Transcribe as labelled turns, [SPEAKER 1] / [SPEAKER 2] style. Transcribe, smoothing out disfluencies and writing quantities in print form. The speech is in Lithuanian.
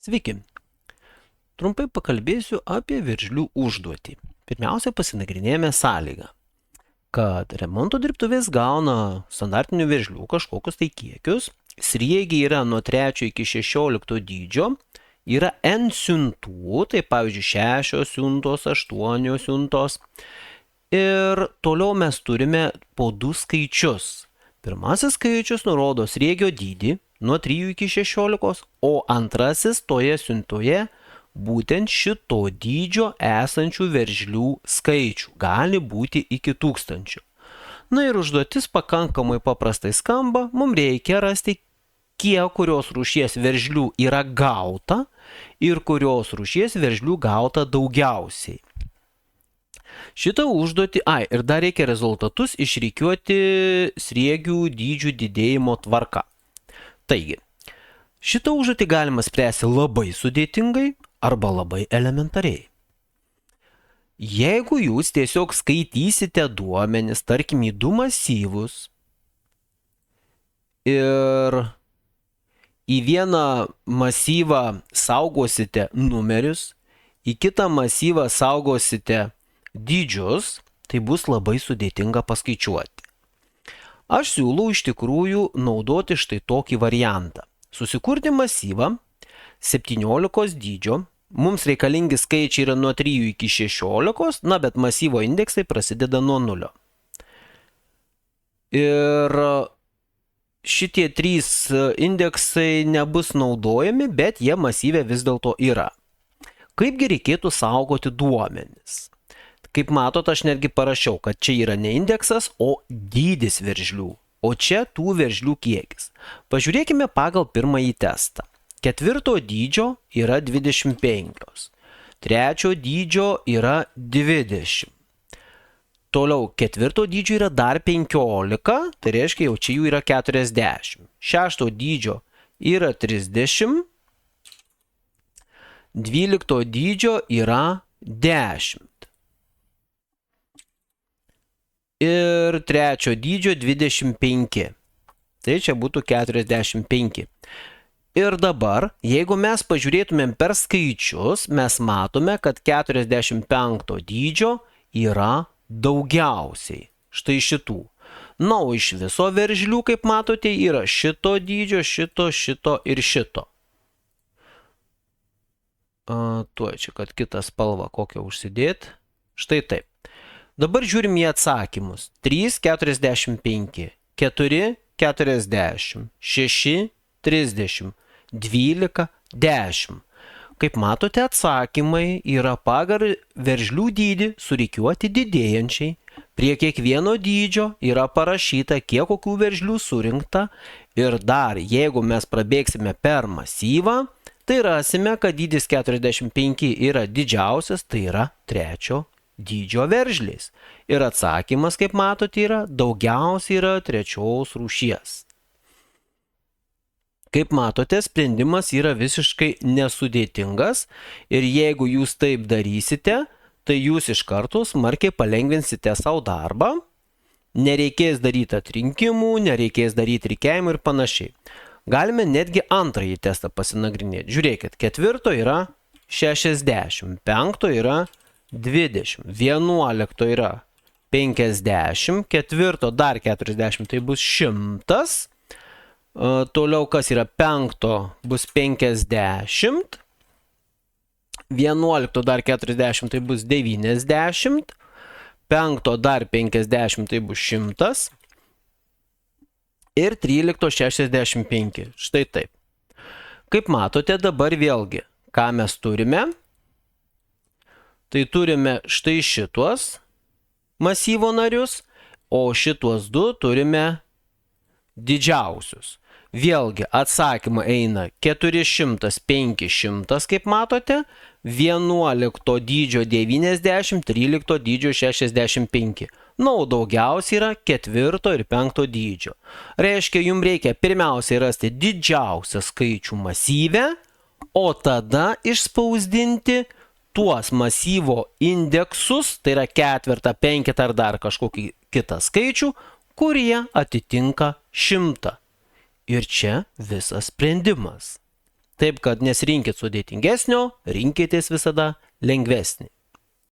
[SPEAKER 1] Sveiki. Trumpai pakalbėsiu apie veržlių užduotį. Pirmiausia, pasinagrinėjame sąlygą, kad remonto dirbtuvės gauna standartinių veržlių kažkokius tai kiekius, sriegiai yra nuo 3 iki 16 dydžio, yra N siuntų, tai pavyzdžiui 6 siuntos, 8 siuntos. Ir toliau mes turime po 2 skaičius. Pirmasis skaičius nurodo sriegio dydį nuo 3 iki 16, o antrasis toje siuntoje būtent šito dydžio esančių veržlių skaičių. Gali būti iki 1000. Na ir užduotis pakankamai paprastai skamba. Mums reikia rasti, kiek kurios rūšies veržlių yra gauta ir kurios rūšies veržlių gauta daugiausiai. Šitą užduotį, ir dar reikia rezultatus išrikiuoti sriegių dydžių didėjimo tvarka. Taigi, šitą užduotį galima spręsti labai sudėtingai arba labai elementariai. Jeigu jūs tiesiog skaitysite duomenis, tarkim, į 2 masyvus ir į vieną masyvą saugosite numerius, į kitą masyvą saugosite dydžius, tai bus labai sudėtinga paskaičiuoti. Aš siūlau iš tikrųjų naudoti štai tokį variantą. Susikurti masyvą 17 dydžio, mums reikalingi skaičiai yra nuo 3 iki 16, bet masyvo indeksai prasideda nuo 0. Ir šitie 3 indeksai nebus naudojami, bet jie masyve vis dėlto yra. Kaipgi reikėtų saugoti duomenis? Kaip matot, aš netgi parašiau, kad čia yra ne indeksas, o dydis veržlių. O čia tų veržlių kiekis. Pažiūrėkime pagal pirmąjį testą. 4 dydžio yra 25. 3 dydžio yra 20. Toliau 4 dydžio yra dar 15, tai reiškia jau čia jų yra 40. 6 dydžio yra 30. 12 dydžio yra 10. Ir 3 dydžio 25. Tai čia būtų 45. Ir dabar, jeigu mes pažiūrėtumėm per skaičius, mes matome, kad 45 dydžio yra daugiausiai. Štai šitų. Na, o iš viso veržlių, kaip matote, yra šito dydžio, šito ir šito. Tuo čia, kad kitą spalvą kokią užsidėti. Štai taip. Dabar žiūrim į atsakymus. 3, 45, 4, 40, 6, 30, 12, 10. Kaip matote, atsakymai yra pagal veržlių dydį surikiuoti didėjančiai. Prie kiekvieno dydžio yra parašyta, kiek kokių veržlių surinkta. Ir dar, jeigu mes prabėgsime per masyvą, tai rasime, kad dydis 45 yra didžiausias, tai yra 3 dydžio veržlės. Ir atsakymas, kaip matote, yra daugiausiai yra 3 rūšies. Kaip matote, sprendimas yra visiškai nesudėtingas ir jeigu jūs taip darysite, tai jūs iš karto smarkiai palengvinsite savo darbą. Nereikės daryti atrinkimų, nereikės daryti rikiavimų ir panašiai. Galime netgi antrąjį testą pasinagrinėti. Žiūrėkit, 4 yra 60, 5 yra 20, 11 yra 50, 4 dar 40, tai bus 100, toliau kas yra 5 bus 50, 11 dar 40, tai bus 90, 5 dar 50, tai bus 100 ir 13 65, štai taip. Kaip matote, dabar vėlgi, ką mes turime? Tai turime štai šituos masyvo narius, o šituos 2 turime didžiausius. Vėlgi atsakymą eina 400, 500, kaip matote, 11 dydžio 90, 13 dydžio 65. Na, o daugiausiai yra 4 ir 5 dydžio. Reiškia, jums reikia pirmiausiai rasti didžiausią skaičių masyvę, o tada išspausdinti tuos masyvo indeksus, tai yra 4, 5 ar dar kažkokį kitą skaičių, kurie atitinka 100. Ir čia visas sprendimas. Taip, kad nesirinkit sudėtingesnio, rinkitės visada lengvesnį.